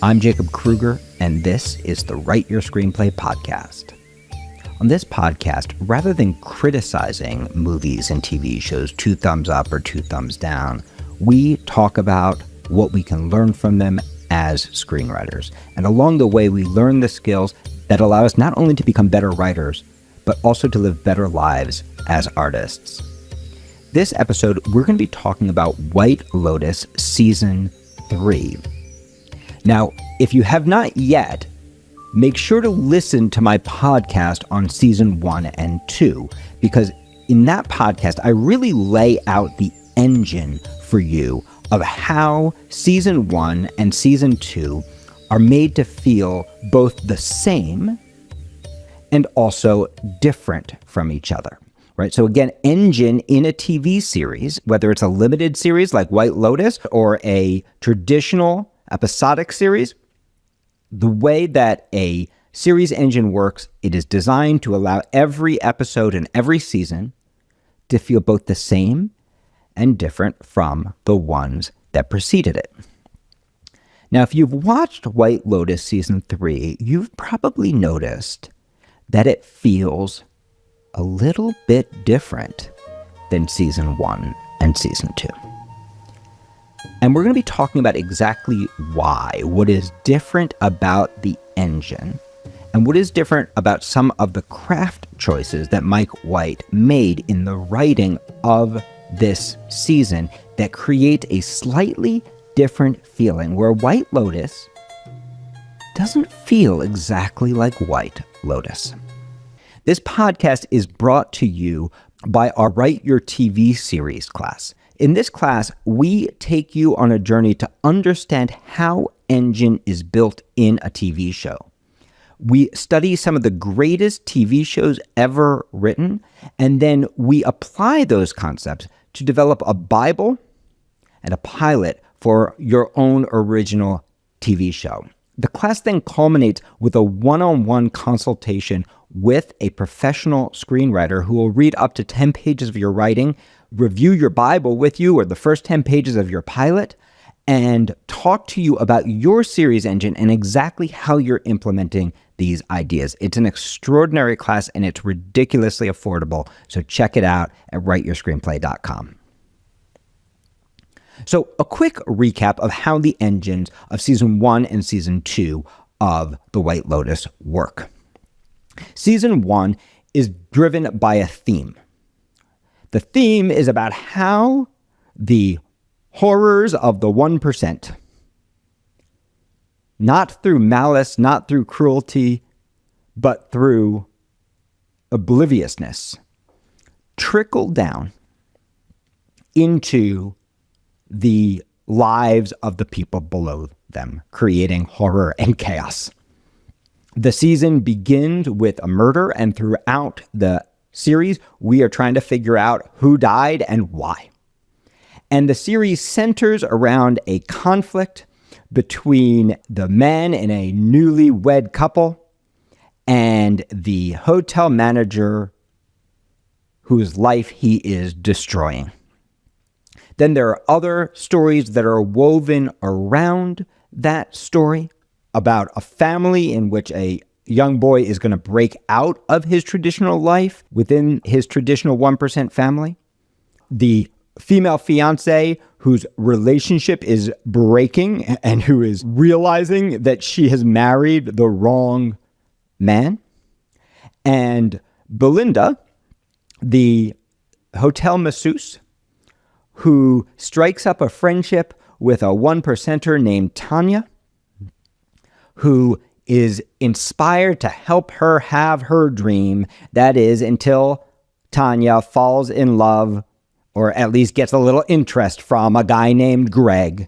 I'm Jacob Kruger, and this is the Write Your Screenplay podcast. On this podcast, rather than criticizing movies and TV shows 2 thumbs up or 2 thumbs down, we talk about what we can learn from them as screenwriters. And along the way, we learn the skills that allow us not only to become better writers, but also to live better lives as artists. This episode, we're going to be talking about White Lotus Season 3. Now, if you have not yet, make sure to listen to my podcast on Season 1 and 2, because in that podcast, I really lay out the engine for you of how Season 1 and Season 2 are made to feel both the same and also different from each other, right? So again, engine in a TV series, whether it's a limited series like White Lotus or a traditional episodic series, the way that a series engine works, it is designed to allow every episode and every season to feel both the same and different from the ones that preceded it. Now, if you've watched White Lotus Season 3, you've probably noticed that it feels a little bit different than Season 1 and Season 2. And we're going to be talking about exactly why, what is different about the engine, and what is different about some of the craft choices that Mike White made in the writing of this season that create a slightly different feeling, where White Lotus doesn't feel exactly like White Lotus. This podcast is brought to you by our Write Your TV series class. In this class, we take you on a journey to understand how engine is built in a TV show. We study some of the greatest TV shows ever written, and then we apply those concepts to develop a Bible and a pilot for your own original TV show. The class then culminates with a one-on-one consultation with a professional screenwriter who will read up to 10 pages of your writing, review your Bible with you or the first 10 pages of your pilot, and talk to you about your series engine and exactly how you're implementing these ideas. It's an extraordinary class and it's ridiculously affordable, so check it out at writeyourscreenplay.com. So a quick recap of how the engines of Season 1 and Season 2 of The White Lotus work. Season 1 is driven by a theme. The theme is about how the horrors of the 1%, not through malice, not through cruelty, but through obliviousness, trickle down into the lives of the people below them, creating horror and chaos. The season begins with a murder, and throughout the series, we are trying to figure out who died and why. And the series centers around a conflict between the men in a newlywed couple and the hotel manager whose life he is destroying. Then there are other stories that are woven around that story about a family in which a young boy is going to break out of his traditional life within his traditional 1% family. The female fiance whose relationship is breaking and who is realizing that she has married the wrong man. And Belinda, the hotel masseuse, who strikes up a friendship with a 1%er named Tanya, who is inspired to help her have her dream. That is, until Tanya falls in love, or at least gets a little interest from a guy named Greg,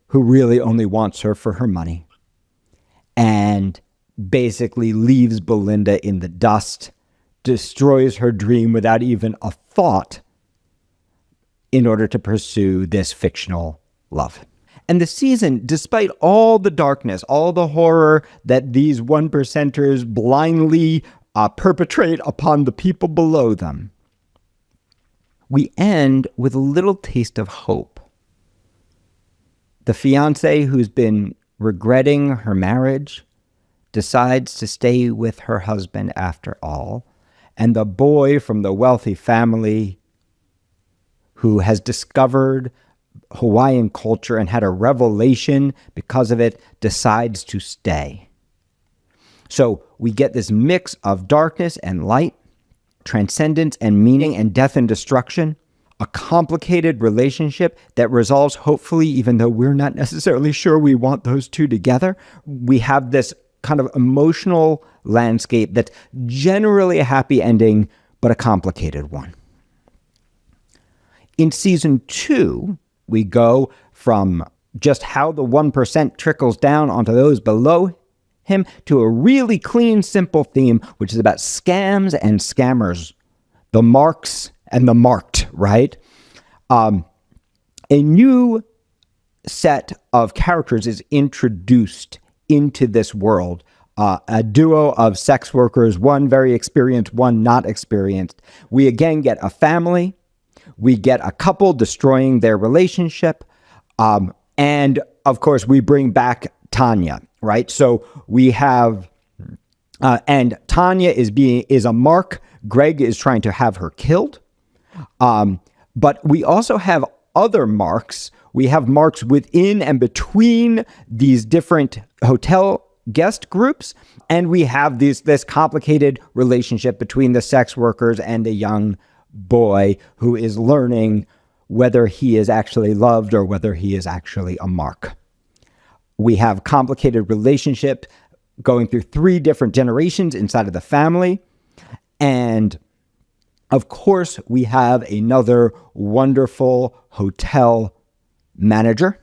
who really only wants her for her money, and basically leaves Belinda in the dust, destroys her dream without even a thought in order to pursue this fictional love. And the season, despite all the darkness, all the horror that these 1%ers blindly perpetrate upon the people below them, we end with a little taste of hope. The fiance who's been regretting her marriage, decides to stay with her husband after all, and the boy from the wealthy family who has discovered Hawaiian culture and had a revelation because of it decides to stay. So we get this mix of darkness and light, transcendence and meaning, and death and destruction, a complicated relationship that resolves hopefully, even though we're not necessarily sure we want those two together. We have this kind of emotional landscape that's generally a happy ending, but a complicated one. In season 2, we go from just how the 1% trickles down onto those below him to a really clean, simple theme, which is about scams and scammers, the marks and the marked, right? A new set of characters is introduced into this world. A duo of sex workers, one very experienced, one not experienced. We again get a family. We get a couple destroying their relationship. And of course, we bring back Tanya, right? So we have, and Tanya is a mark. Greg is trying to have her killed. But we also have other marks. We have marks within and between these different hotel guest groups. And we have this complicated relationship between the sex workers and the young boy who is learning whether he is actually loved or whether he is actually a mark. We have complicated relationship going through 3 different generations inside of the family. And of course, we have another wonderful hotel manager.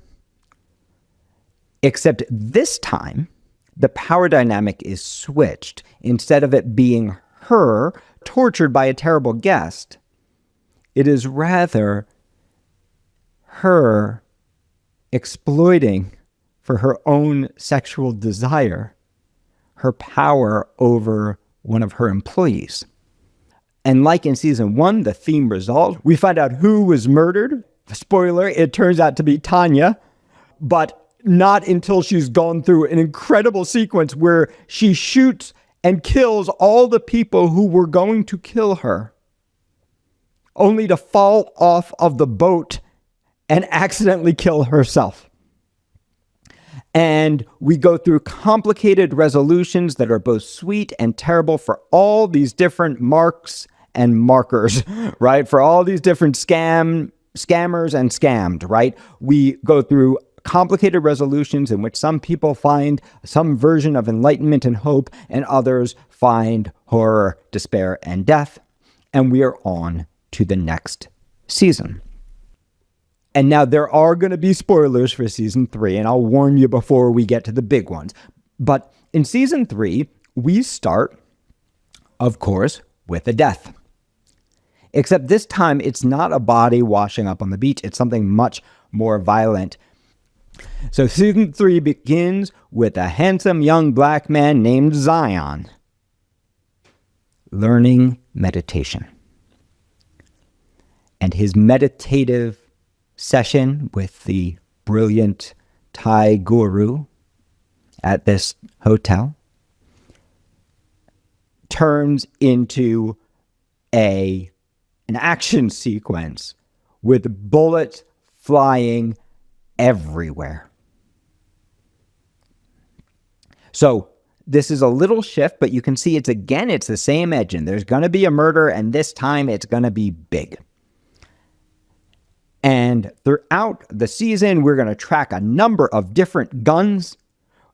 Except this time, the power dynamic is switched. Instead of it being her tortured by a terrible guest, it is rather her exploiting for her own sexual desire her power over one of her employees. And like in season 1, the theme resolved. We find out who was murdered. Spoiler, it turns out to be Tanya, but not until she's gone through an incredible sequence where she shoots and kills all the people who were going to kill her, only to fall off of the boat and accidentally kill herself. And we go through complicated resolutions that are both sweet and terrible for all these different marks and markers, right? For all these different scammers and scammed, right? We go through complicated resolutions in which some people find some version of enlightenment and hope, and others find horror, despair, and death. And we are on to the next season. And now there are going to be spoilers for season 3, and I'll warn you before we get to the big ones. But in season 3, we start, of course, with a death. Except this time, it's not a body washing up on the beach. It's something much more violent. So season 3 begins with a handsome young black man named Zion learning meditation. And his meditative session with the brilliant Thai guru at this hotel turns into an action sequence with bullets flying everywhere. So this is a little shift, but you can see it's the same engine. There's going to be a murder, and this time it's going to be big. And throughout the season, we're going to track a number of different guns,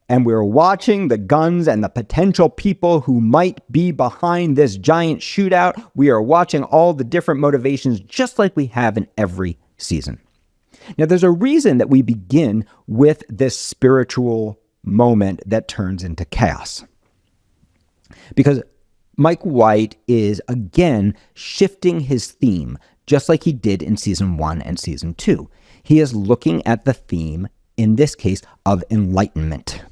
and we're watching the guns and the potential people who might be behind this giant shootout. We are watching all the different motivations, just like we have in every season. Now, there's a reason that we begin with this spiritual moment that turns into chaos. Because Mike White is, again, shifting his theme, just like he did in season 1 and season 2. He is looking at the theme, in this case, of enlightenment.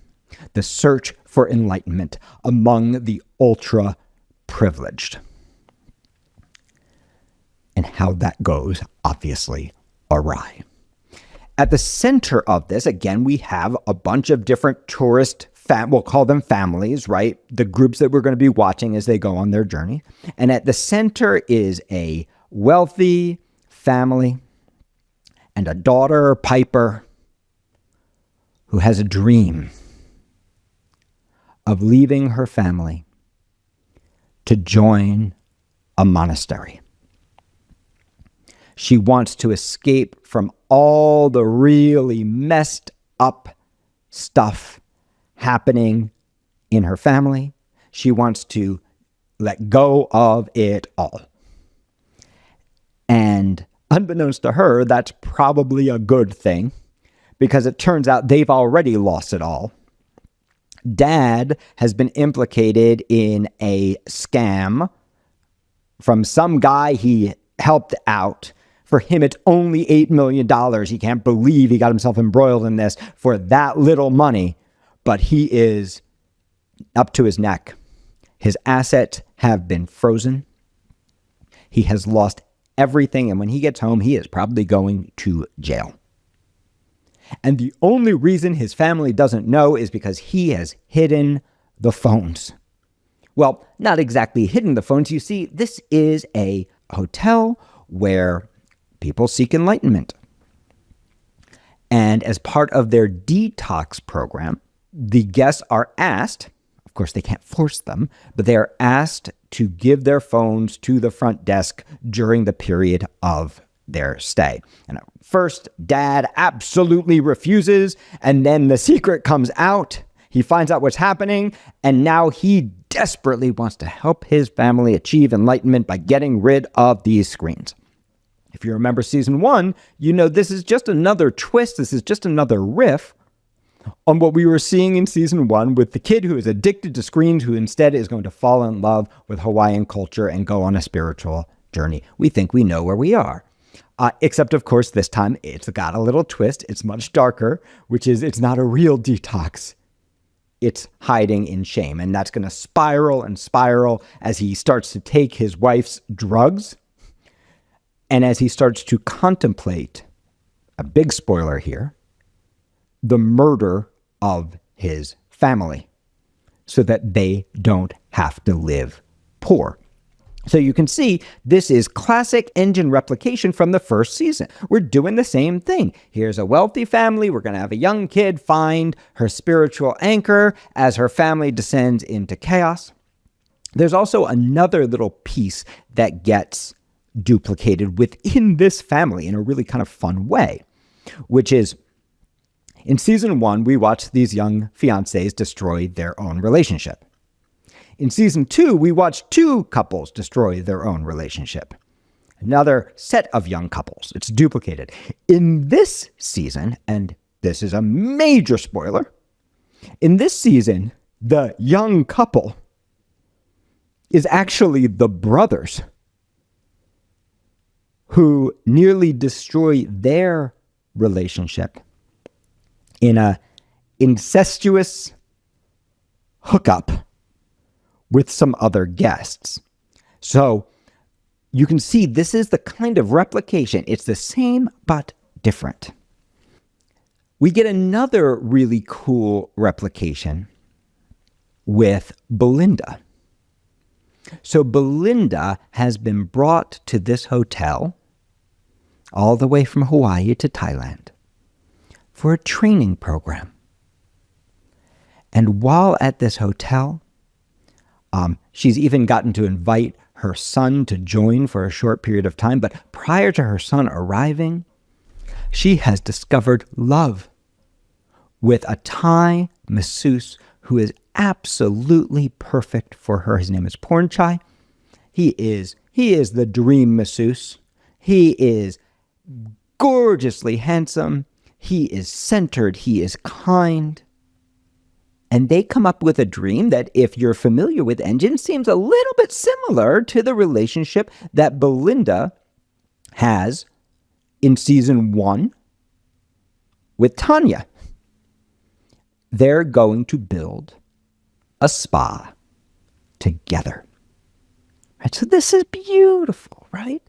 The search for enlightenment among the ultra-privileged. And how that goes, obviously, awry. At the center of this, again, we have a bunch of different tourist, we'll call them families, right? The groups that we're going to be watching as they go on their journey. And at the center is a wealthy family and a daughter, Piper, who has a dream of leaving her family to join a monastery. She wants to escape from all the really messed up stuff happening in her family. She wants to let go of it all. And unbeknownst to her, that's probably a good thing, because it turns out they've already lost it all. Dad has been implicated in a scam from some guy he helped out. For him, it's only $8 million. He can't believe he got himself embroiled in this for that little money, but he is up to his neck. His assets have been frozen. He has lost everything, and when he gets home, he is probably going to jail. And the only reason his family doesn't know is because he has hidden the phones. Well, not exactly hidden the phones. You see, this is a hotel where people seek enlightenment. And as part of their detox program, the guests are asked, of course they can't force them, but they are asked to give their phones to the front desk during the period of their stay. And at first, Dad absolutely refuses, and then the secret comes out. He finds out what's happening, and now he desperately wants to help his family achieve enlightenment by getting rid of these screens. If you remember season 1, you know this is just another twist. This is just another riff on what we were seeing in season 1 with the kid who is addicted to screens, who instead is going to fall in love with Hawaiian culture and go on a spiritual journey. We think we know where we are. Except, of course, this time it's got a little twist. It's much darker, which is it's not a real detox. It's hiding in shame. And that's going to spiral and spiral as he starts to take his wife's drugs. And as he starts to contemplate, a big spoiler here, the murder of his family so that they don't have to live poor. So you can see this is classic engine replication from the first season. We're doing the same thing. Here's a wealthy family. We're going to have a young kid find her spiritual anchor as her family descends into chaos. There's also another little piece that gets duplicated within this family in a really kind of fun way, which is in season 1, we watched these young fiancés destroy their own relationship. In season 2, we watched 2 couples destroy their own relationship. Another set of young couples. It's duplicated. In this season, and this is a major spoiler, in this season, the young couple is actually the brothers who nearly destroy their relationship in a incestuous hookup with some other guests. So you can see this is the kind of replication. It's the same, but different. We get another really cool replication with Belinda. So Belinda has been brought to this hotel all the way from Hawaii to Thailand for a training program. And while at this hotel, she's even gotten to invite her son to join for a short period of time. But prior to her son arriving, she has discovered love with a Thai masseuse who is absolutely perfect for her. His name is Pornchai. He is the dream masseuse. He is gorgeously handsome. He is centered. He is kind. And they come up with a dream that, if you're familiar with Engine, seems a little bit similar to the relationship that Belinda has in season 1 with Tanya. They're going to build a spa together. Right? So this is beautiful, right?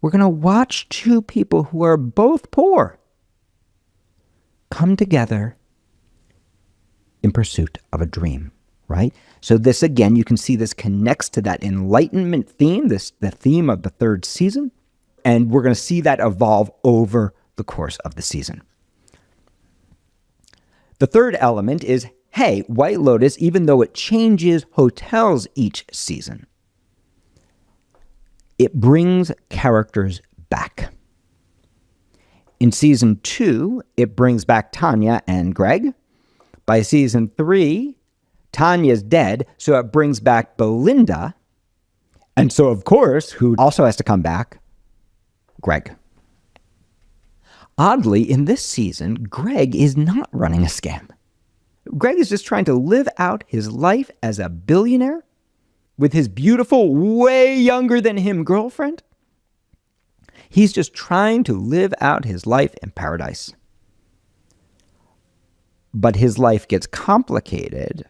We're going to watch 2 people who are both poor come together in pursuit of a dream, right? So this, again, you can see this connects to that Enlightenment theme, the theme of the third season. And we're going to see that evolve over the course of the season. The third element is, hey, White Lotus, even though it changes hotels each season, it brings characters back. In season 2, it brings back Tanya and Greg. By season 3, Tanya's dead, so it brings back Belinda. And so, of course, who also has to come back? Greg. Oddly, in this season, Greg is not running a scam. Greg is just trying to live out his life as a billionaire with his beautiful, way younger than him girlfriend. He's just trying to live out his life in paradise. But his life gets complicated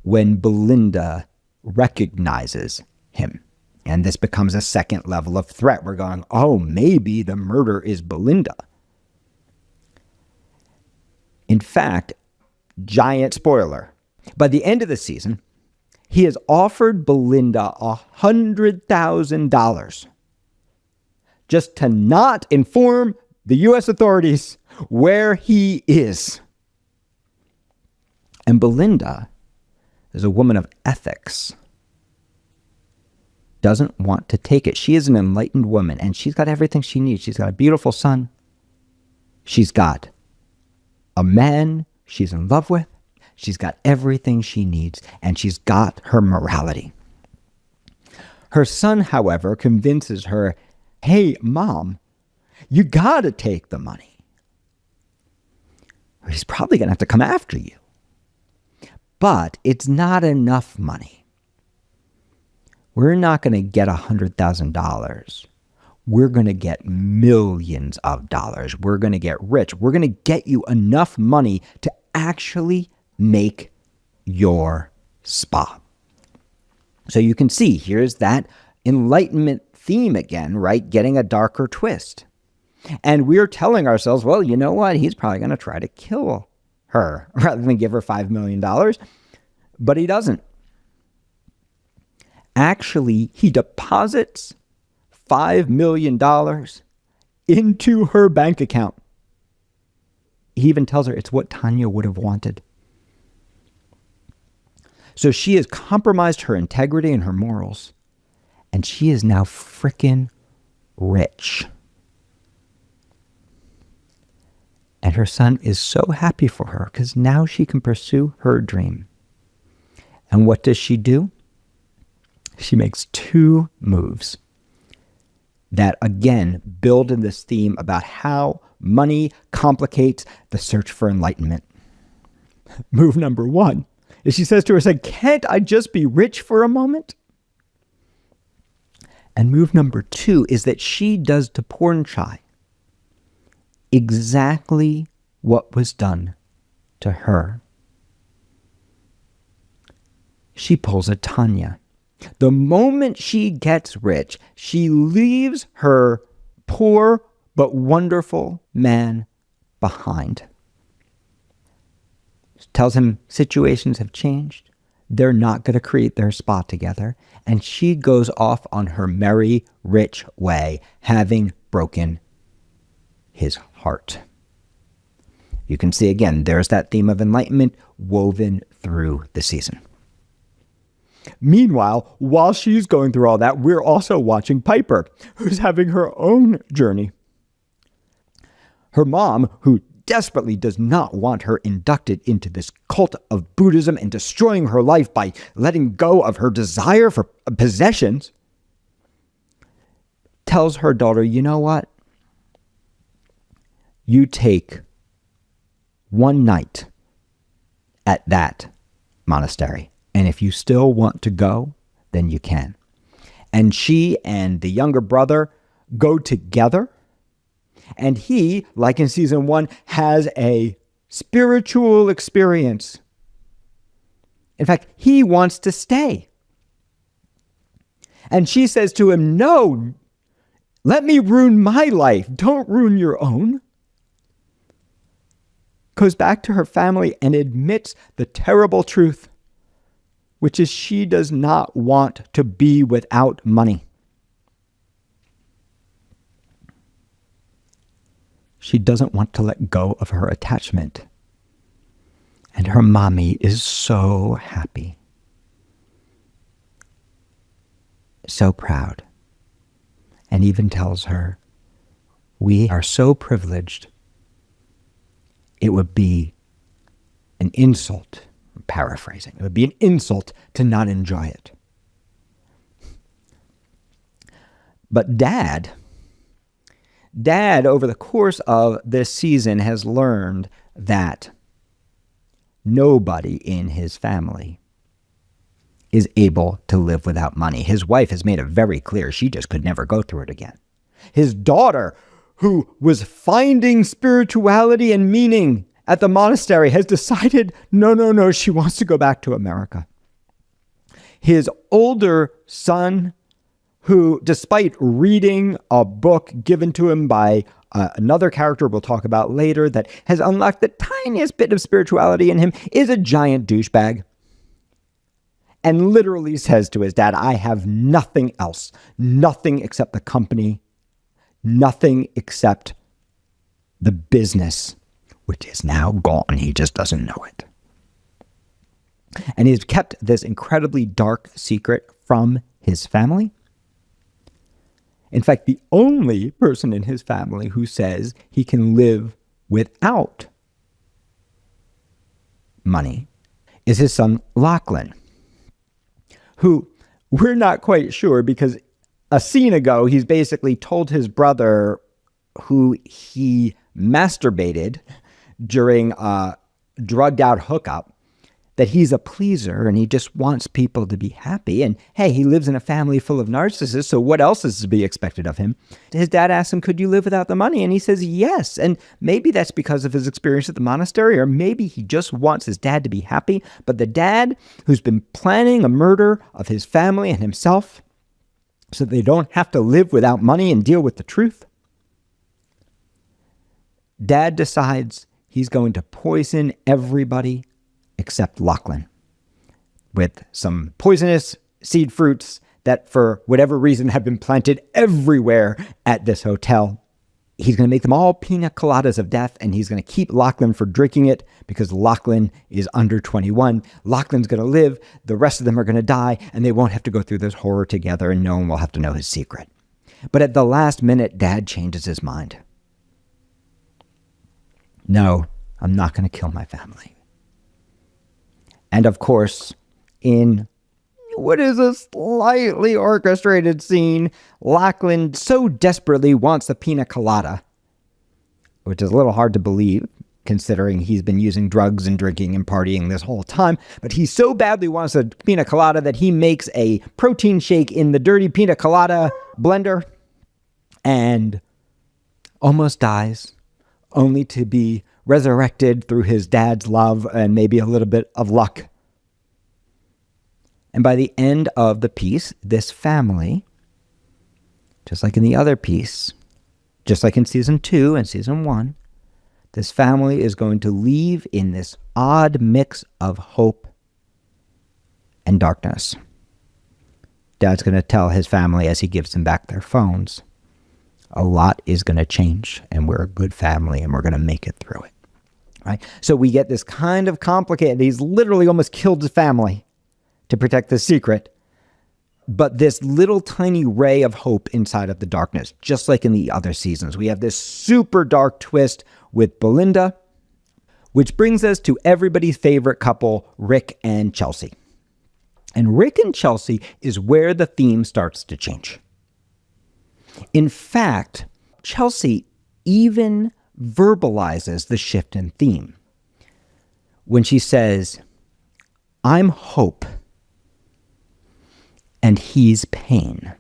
when Belinda recognizes him. And this becomes a second level of threat. We're going, oh, maybe the murder is Belinda. In fact, giant spoiler, by the end of the season, he has offered Belinda $100,000 just to not inform the U.S. authorities where he is. And Belinda is a woman of ethics. Doesn't want to take it. She is an enlightened woman, and she's got everything she needs. She's got a beautiful son. She's got a man she's in love with. She's got everything she needs, and she's got her morality. Her son, however, convinces her, hey, Mom, you got to take the money. He's probably going to have to come after you. But it's not enough money. We're not going to get $100,000. We're going to get millions of dollars. We're going to get rich. We're going to get you enough money to actually make your spa. So you can see here's that Enlightenment theme again, right? Getting a darker twist. And we're telling ourselves, well, you know what? He's probably going to try to kill her rather than give her $5 million. But he doesn't. Actually, he deposits $5 million into her bank account. He even tells her it's what Tanya would have wanted. So she has compromised her integrity and her morals, and she is now frickin' rich. And her son is so happy for her because now she can pursue her dream. And what does she do? She makes 2 moves that, again, build in this theme about how money complicates the search for enlightenment. Move number 1 is she says to her son, can't I just be rich for a moment? And move number 2 is that she does to Pornchai exactly what was done to her. She pulls a Tanya. The moment she gets rich, she leaves her poor but wonderful man behind. Tells him situations have changed. They're not going to create their spa together. And she goes off on her merry, rich way, having broken his heart. You can see again, there's that theme of enlightenment woven through the season. Meanwhile, while she's going through all that, we're also watching Piper, who's having her own journey. Her mom, who desperately does not want her inducted into this cult of Buddhism and destroying her life by letting go of her desire for possessions, tells her daughter, you know what? You take one night at that monastery. And if you still want to go, then you can. And she and the younger brother go together. And he, like in season 1, has a spiritual experience. In fact, he wants to stay. And she says to him, no, let me ruin my life. Don't ruin your own. goes back to her family and admits the terrible truth, which is she does not want to be without money. She doesn't want to let go of her attachment. And her mommy is so happy. So proud. And even tells her, we are so privileged, it would be an insult, I'm paraphrasing, it would be an insult to not enjoy it. But Dad, over the course of this season, has learned that nobody in his family is able to live without money. His wife has made it very clear she just could never go through it again. His daughter, who was finding spirituality and meaning at the monastery, has decided, no, she wants to go back to America. His older son, who, despite reading a book given to him by another character we'll talk about later that has unlocked the tiniest bit of spirituality in him, is a giant douchebag. And literally says to his dad, I have nothing else, nothing except the company, nothing except the business, which is now gone. He just doesn't know it. And he's kept this incredibly dark secret from his family. In fact, the only person in his family who says he can live without money is his son, Lachlan, who we're not quite sure, because a scene ago, he's basically told his brother, who he masturbated during a drugged out hookup, that he's a pleaser and he just wants people to be happy. And hey, he lives in a family full of narcissists, so what else is to be expected of him? His dad asks him, could you live without the money? And he says yes. And maybe that's because of his experience at the monastery, or maybe he just wants his dad to be happy. But the dad, who's been planning a murder of his family and himself so they don't have to live without money and deal with the truth, Dad decides he's going to poison everybody except Lachlan with some poisonous seed fruits that, for whatever reason, have been planted everywhere at this hotel. He's going to make them all pina coladas of death, and he's going to keep Lachlan for drinking it because Lachlan is under 21. Lachlan's going to live, the rest of them are going to die, and they won't have to go through this horror together, and no one will have to know his secret. But at the last minute, Dad changes his mind. No, I'm not going to kill my family. And of course, in what is a slightly orchestrated scene, Lachlan so desperately wants a pina colada, which is a little hard to believe, considering he's been using drugs and drinking and partying this whole time. But he so badly wants a pina colada that he makes a protein shake in the dirty pina colada blender and almost dies, only to be resurrected through his dad's love and maybe a little bit of luck. And by the end of the piece, this family, just like in the other piece, just like in season 2 and season 1, this family is going to leave in this odd mix of hope and darkness. Dad's going to tell his family as he gives them back their phones, a lot is going to change, and we're a good family, and we're going to make it through it. Right? So we get this kind of complicated, he's literally almost killed his family to protect the secret, but this little tiny ray of hope inside of the darkness, just like in the other seasons. We have this super dark twist with Belinda, which brings us to everybody's favorite couple, Rick and Chelsea. And Rick and Chelsea is where the theme starts to change. In fact, Chelsea even verbalizes the shift in theme when she says, I'm hope and he's pain.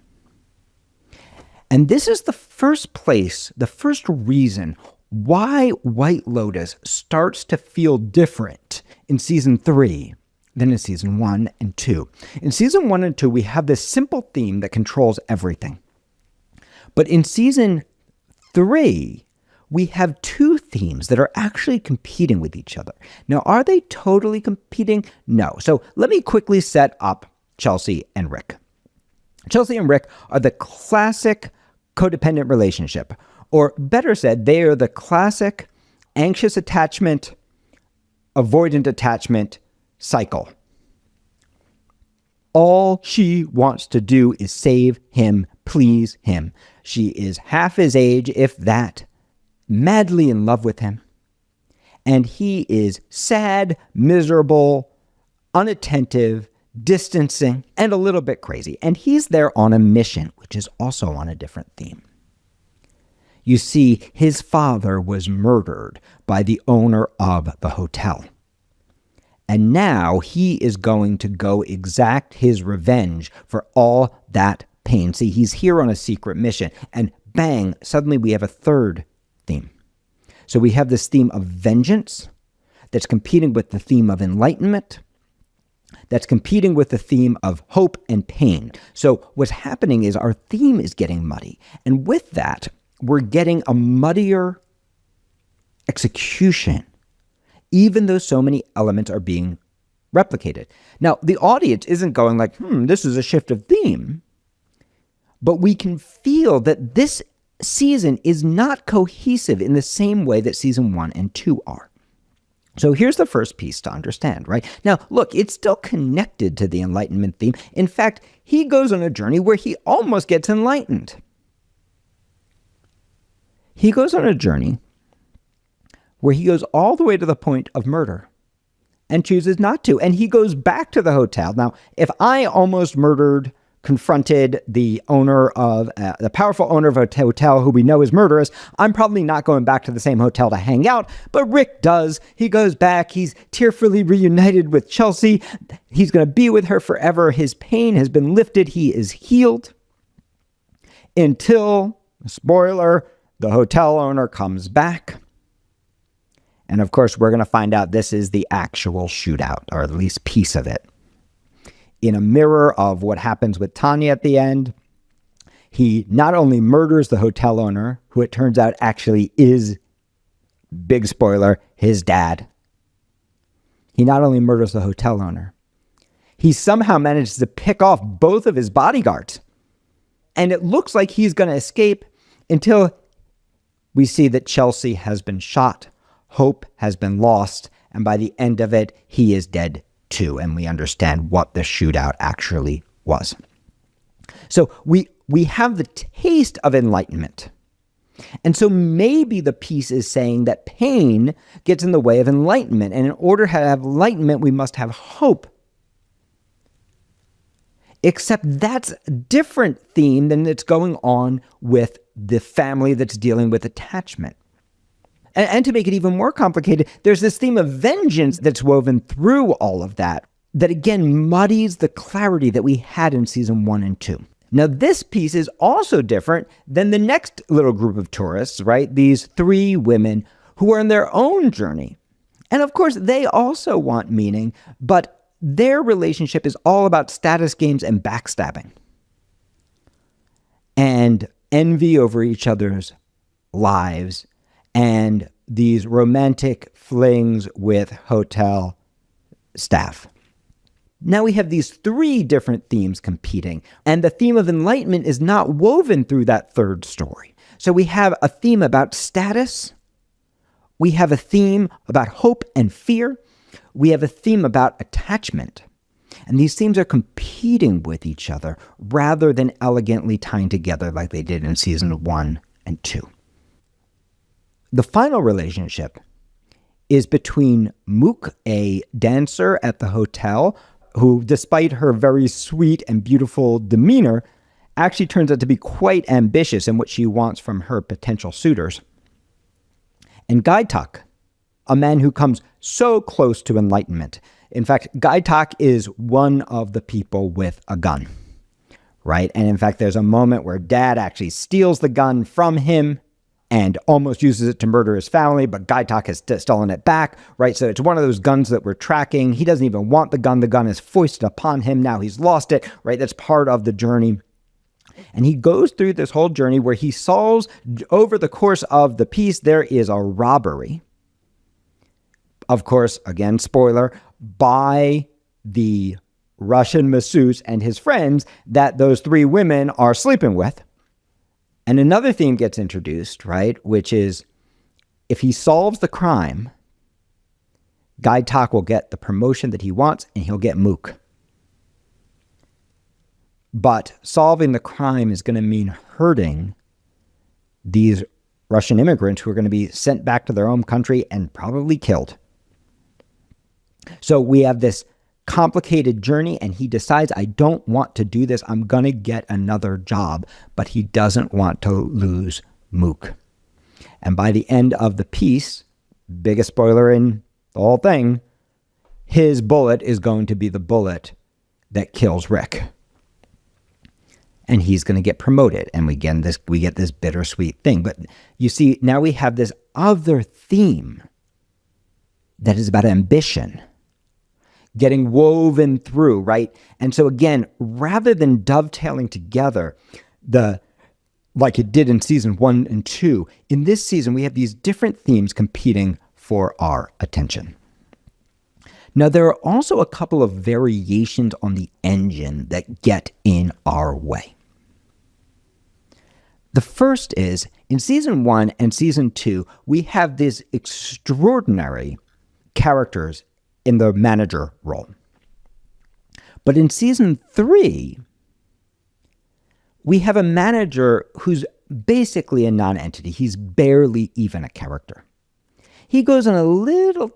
And this is the first place, the first reason why White Lotus starts to feel different in season 3 than in season 1 and 2. In season 1 and 2, we have this simple theme that controls everything. But in season 3, we have two themes that are actually competing with each other. Now, are they totally competing? No. So let me quickly set up Chelsea and Rick. Chelsea and Rick are the classic codependent relationship, or better said, they are the classic anxious attachment, avoidant attachment cycle. All she wants to do is save him, please him. She is half his age, if that, madly in love with him. And he is sad, miserable, unattentive, distancing, and a little bit crazy. And he's there on a mission, which is also on a different theme. You see, his father was murdered by the owner of the hotel. And now he is going to go exact his revenge for all that pain. See, he's here on a secret mission. And bang, suddenly we have a third theme. So we have this theme of vengeance that's competing with the theme of enlightenment, that's competing with the theme of hope and pain. So what's happening is our theme is getting muddy. And with that, we're getting a muddier execution, even though so many elements are being replicated. Now, the audience isn't going like, this is a shift of theme. But we can feel that this season is not cohesive in the same way that season 1 and 2 are. So here's the first piece to understand, right? Now, look, it's still connected to the Enlightenment theme. In fact, he goes on a journey where he almost gets enlightened. He goes on a journey where he goes all the way to the point of murder and chooses not to. And he goes back to the hotel. Now, if I almost confronted the owner of, the powerful owner of a hotel who we know is murderous, I'm probably not going back to the same hotel to hang out. But Rick does. He goes back. He's tearfully reunited with Chelsea. He's going to be with her forever. His pain has been lifted. He is healed until, spoiler, the hotel owner comes back. And of course, we're going to find out this is the actual shootout, or at least piece of it. In a mirror of what happens with Tanya at the end, he not only murders the hotel owner, who it turns out actually is, big spoiler, his dad. He not only murders the hotel owner, he somehow manages to pick off both of his bodyguards. And it looks like he's going to escape until we see that Chelsea has been shot, hope has been lost, and by the end of it, he is dead too, and we understand what the shootout actually was. So we have the taste of enlightenment. And so maybe the piece is saying that pain gets in the way of enlightenment, and in order to have enlightenment, we must have hope. Except that's a different theme than that's going on with the family that's dealing with attachment. And to make it even more complicated, there's this theme of vengeance that's woven through all of that again muddies the clarity that we had in season 1 and 2. Now, this piece is also different than the next little group of tourists, right? These 3 women who are on their own journey. And of course, they also want meaning, but their relationship is all about status games and backstabbing and envy over each other's lives and these romantic flings with hotel staff. Now we have these 3 different themes competing, and the theme of enlightenment is not woven through that third story. So we have a theme about status, we have a theme about hope and fear, we have a theme about attachment, and these themes are competing with each other rather than elegantly tying together like they did in season 1 and 2. The final relationship is between Mook, a dancer at the hotel, who, despite her very sweet and beautiful demeanor, actually turns out to be quite ambitious in what she wants from her potential suitors. And Gaitok, a man who comes so close to enlightenment. In fact, Gaitok is one of the people with a gun, right? And in fact, there's a moment where Dad actually steals the gun from him and almost uses it to murder his family, but Gaitok has stolen it back, right? So it's one of those guns that we're tracking. He doesn't even want the gun. The gun is foisted upon him. Now he's lost it, right? That's part of the journey. And he goes through this whole journey where he solves, over the course of the piece, there is a robbery. Of course, again, spoiler, by the Russian masseuse and his friends that those three women are sleeping with. And another theme gets introduced, right? Which is, if he solves the crime, Gaitok will get the promotion that he wants and he'll get Mook. But solving the crime is going to mean hurting these Russian immigrants who are going to be sent back to their home country and probably killed. So we have this complicated journey, and he decides, I don't want to do this. I'm going to get another job, but he doesn't want to lose Mook. And by the end of the piece, biggest spoiler in the whole thing, his bullet is going to be the bullet that kills Rick. And he's going to get promoted. And we get this bittersweet thing. But you see, now we have this other theme that is about ambition getting woven through, right? And so again, rather than dovetailing together like it did in season 1 and 2, in this season, we have these different themes competing for our attention. Now, there are also a couple of variations on the engine that get in our way. The first is, in season 1 and season 2, we have these extraordinary characters in the manager role. But in season 3, we have a manager who's basically a non-entity. He's barely even a character. He goes on a little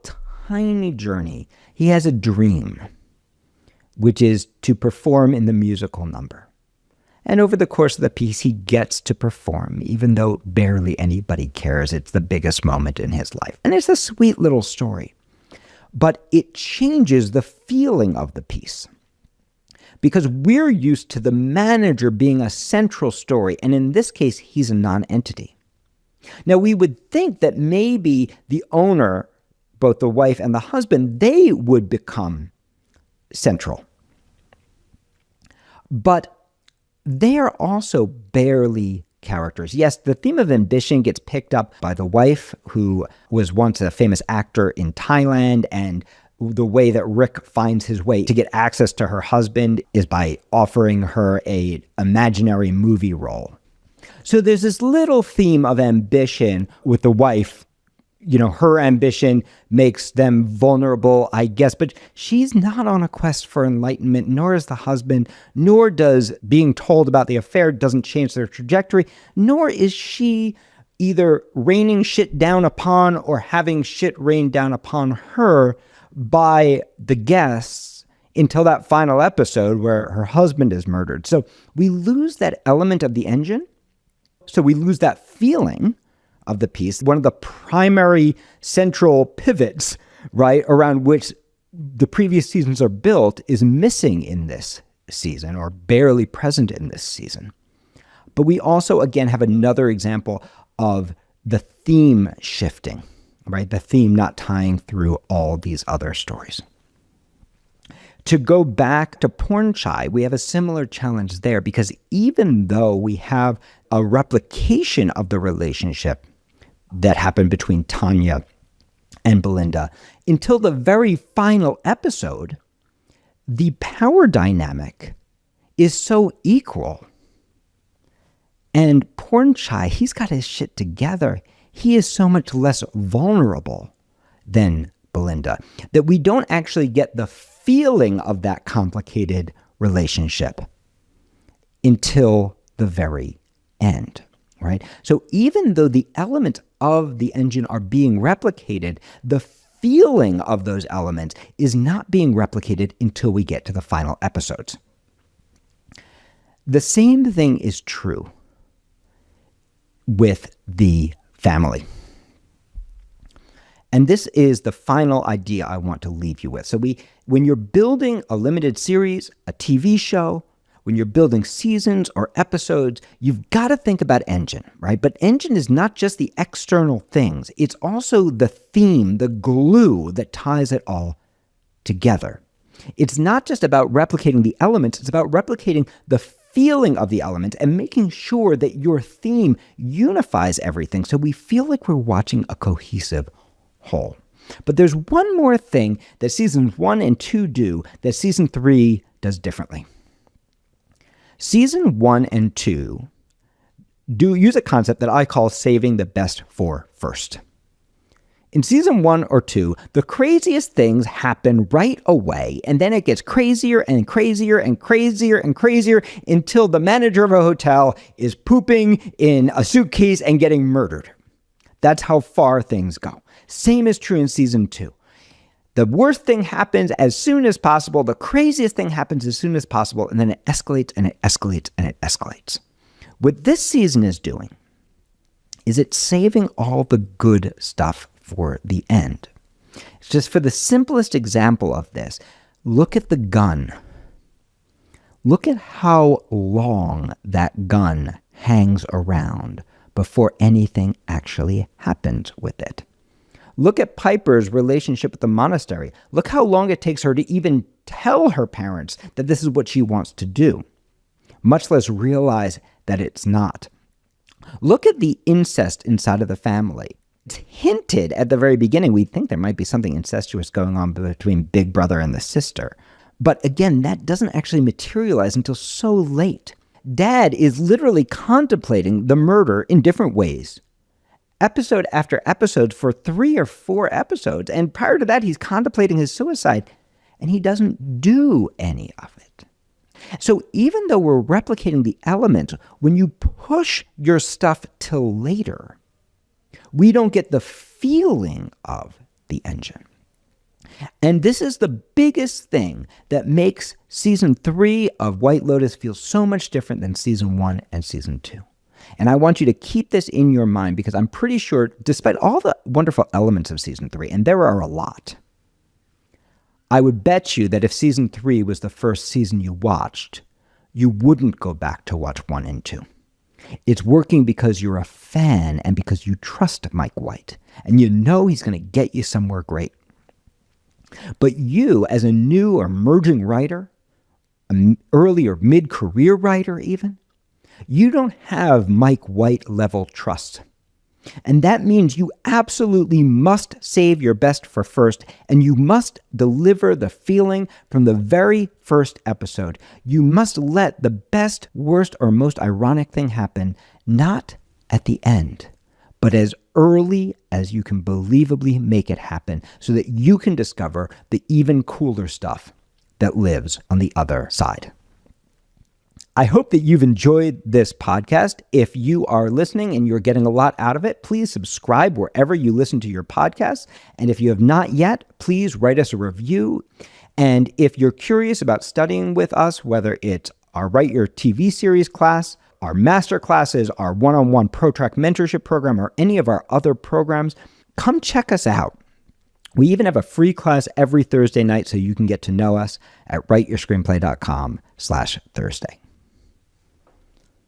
tiny journey. He has a dream, which is to perform in the musical number. And over the course of the piece, he gets to perform, even though barely anybody cares. It's the biggest moment in his life. And it's a sweet little story. But it changes the feeling of the piece, because we're used to the manager being a central story. And in this case, he's a non-entity. Now, we would think that maybe the owner, both the wife and the husband, they would become central. But they are also barely characters. Yes, the theme of ambition gets picked up by the wife, who was once a famous actor in Thailand, and the way that Rick finds his way to get access to her husband is by offering her an imaginary movie role. So there's this little theme of ambition with the wife. You know, her ambition makes them vulnerable, I guess, but she's not on a quest for enlightenment, nor is the husband, nor does being told about the affair doesn't change their trajectory, nor is she either raining shit down upon or having shit rain down upon her by the guests until that final episode where her husband is murdered. So we lose that element of the engine. So we lose that feeling of the piece, one of the primary central pivots, right, around which the previous seasons are built, is missing in this season, or barely present in this season. But we also, again, have another example of the theme shifting, right? The theme not tying through all these other stories. To go back to Porn Chai, we have a similar challenge there, because even though we have a replication of the relationship that happened between Tanya and Belinda, until the very final episode, the power dynamic is so equal. And Porn Chai, he's got his shit together. He is so much less vulnerable than Belinda that we don't actually get the feeling of that complicated relationship until the very end, right? So even though the elements of the engine are being replicated, the feeling of those elements is not being replicated until we get to the final episodes. The same thing is true with the family. And this is the final idea I want to leave you with. So when you're building a limited series, a TV show, when you're building seasons or episodes, you've got to think about engine, right? But engine is not just the external things. It's also the theme, the glue that ties it all together. It's not just about replicating the elements. It's about replicating the feeling of the elements and making sure that your theme unifies everything so we feel like we're watching a cohesive whole. But there's one more thing that seasons 1 and 2 do that season 3 does differently. Season 1 and 2 do use a concept that I call saving the best for first. In season 1 or 2, the craziest things happen right away, and then it gets crazier and crazier and crazier and crazier until the manager of a hotel is pooping in a suitcase and getting murdered. That's how far things go. Same is true in season 2. The worst thing happens as soon as possible, the craziest thing happens as soon as possible, and then it escalates and it escalates and it escalates. What this season is doing is it's saving all the good stuff for the end. Just for the simplest example of this, look at the gun. Look at how long that gun hangs around before anything actually happens with it. Look at Piper's relationship with the monastery. Look how long it takes her to even tell her parents that this is what she wants to do, much less realize that it's not. Look at the incest inside of the family. It's hinted at the very beginning. We think there might be something incestuous going on between Big Brother and the sister. But again, that doesn't actually materialize until so late. Dad is literally contemplating the murder in different ways, episode after episode for 3 or 4 episodes. And prior to that, he's contemplating his suicide, and he doesn't do any of it. So even though we're replicating the element, when you push your stuff till later, we don't get the feeling of the engine. And this is the biggest thing that makes season 3 of White Lotus feel so much different than season 1 and season 2. And I want you to keep this in your mind because I'm pretty sure, despite all the wonderful elements of season 3, and there are a lot, I would bet you that if season 3 was the first season you watched, you wouldn't go back to watch 1 and 2. It's working because you're a fan and because you trust Mike White, and you know he's going to get you somewhere great. But you, as a new or emerging writer, an early or mid-career writer even, you don't have Mike White level trust. And that means you absolutely must save your best for first, and you must deliver the feeling from the very first episode. You must let the best, worst, or most ironic thing happen, not at the end, but as early as you can believably make it happen, so that you can discover the even cooler stuff that lives on the other side. I hope that you've enjoyed this podcast. If you are listening and you're getting a lot out of it, please subscribe wherever you listen to your podcasts. And if you have not yet, please write us a review. And if you're curious about studying with us, whether it's our Write Your TV series class, our master classes, our one-on-one ProTrack mentorship program, or any of our other programs, come check us out. We even have a free class every Thursday night so you can get to know us at writeyourscreenplay.com/Thursday.